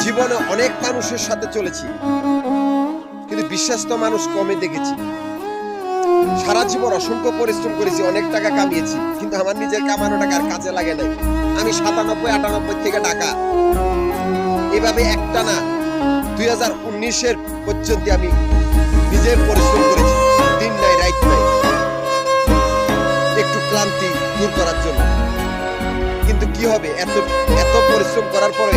জীবনে অনেক মানুষের সাথে চলেছি, কিন্তু বিশ্বস্ত মানুষ কমে দেখেছি। সারা জীবন অসংখ্য পরিশ্রম করেছি, অনেক টাকা কামিয়েছি, কিন্তু আমার নিজের কামানো টাকা আর কাজে লাগে নাই। আমি 97-98 থেকে টাকা এভাবে একটা না 2019-এর পর্যন্ত আমি নিজের পরিশ্রম করেছি, দিন নাই রাত নাই, একটু ক্লান্তি দূর করার জন্য। কিন্তু কি হবে, এত এত পরিশ্রম করার পরে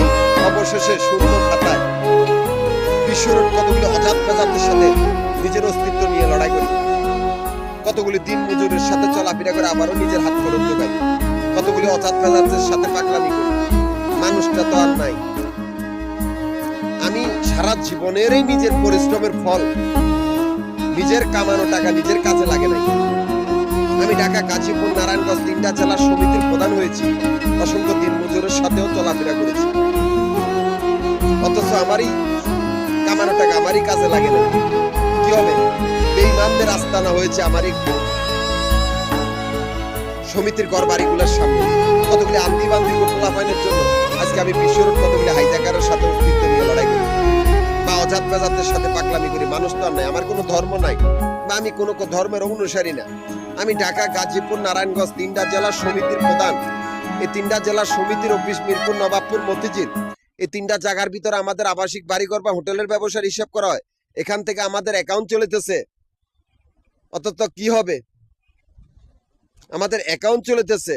অবশেষে শূন্য খাতায় বিশ্বরোড কতগুলি অজাত প্রজাতির সাথে নিজের অস্তিত্ব নিয়ে লড়াই করি, কতগুলি দিন মজুরের সাথে চলাফেরা করে আবারও নিজের হাত খরচ যোগাই, কতগুলি অজাত প্রজাতির সাথে পাগলামি করি। মানুষটা তো আর নাই। আমি সারা জীবনেরই নিজের পরিশ্রমের ফল, নিজের কামানো টাকা নিজের কাজে লাগে নাই। আমি ঢাকা, গাজীপুর, নারায়ণগঞ্জ 3টা জেলার সমিতির প্রধান হয়েছি, অসংখ্য দিন মজুরের সাথেও চলাফেরা করেছি, অথচ আমারই কামানো টাকা আমারই কাজে লাগে না। কি হবে, বেঈমানদের আস্তানা হয়েছে আমারই সমিতির ঘর বাড়িগুলোর সামনে। কতগুলি আন্দি বান্দি পোলাপাইনের জন্য আজকে আমি বিশ্বরোড কতগুলি হাইজাকারের সাথে অস্তিত্ব নিয়ে লড়াই করি, বা অজাত প্রজাতের সাথে পাগলামি করি। মানুষ তো আর নাই, আমার কোনো ধর্ম নাই, বা আমি কোনো ধর্মের অনুসারী না। আমি ঢাকা, গাজীপুর, নারায়ণগঞ্জ 3টা জেলার সমিতির প্রধান। এই 3টা জেলার সমিতির অফিস মিরপুর, নবাবপুর, মতিঝিল। এই 3টা জায়গার ভিতরে আমাদের আবাসিক বাড়িঘর বা হোটেলের ব্যবসার হিসাব করা হয়, এখান থেকে আমাদের অ্যাকাউন্ট চলিতেছে। অথচ কি হবে, আমাদের অ্যাকাউন্ট চলিতেছে,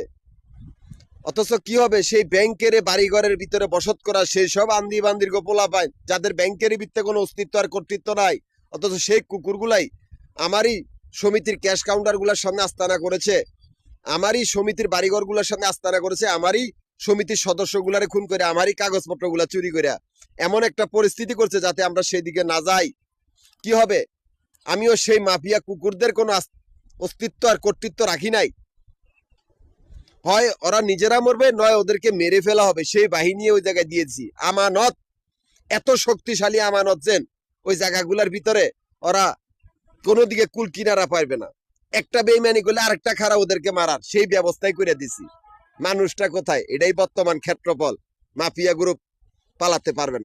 অথচ কি হবে, সেই ব্যাংকের বাড়িঘরের ভিতরে বসত করা সেই সব আন্দি বান্দির গোপলা পায়, যাদের ব্যাংকের ভিতরে কোনো অস্তিত্ব আর কর্তৃত্ব নাই। অথচ সেই কুকুরগুলাই আমারই সমিতির ক্যাশ কাউন্টারগুলোর সামনে আস্তানা করেছে, আমারই সমিতির বাড়িঘরগুলোর সামনে আস্তানা করেছে, আমারই সমিতির সদস্যগুলারে খুন করে, আমারই কাগজপত্রগুলা চুরি করে এমন একটা পরিস্থিতি করছে যাতে আমরা সেই দিকে না যাই। কি হবে, আমিও সেই মাফিয়া কুকুরদের কোনো অস্তিত্ব আর কর্তৃত্ব রাখি নাই। হয় ওরা নিজেরা মরবে, নয় ওদেরকে মেরে ফেলা হবে, সেই বাহিনী ওই জায়গায় দিয়েছি। আমানত, এত শক্তিশালী আমানত যেন ওই জায়গাগুলোর ভিতরে ওরা কোনো দিকে কুল কিনারা পারবে না। একটা বেইমানি করলে আরেকটা খারা ওদেরকে মারার সেই ব্যবস্থাই করে দিছি। মানুষটা কোথায়, এটাই বর্তমান ক্ষেত্রফল। মাফিয়া গ্রুপ পালাতে পারবেন।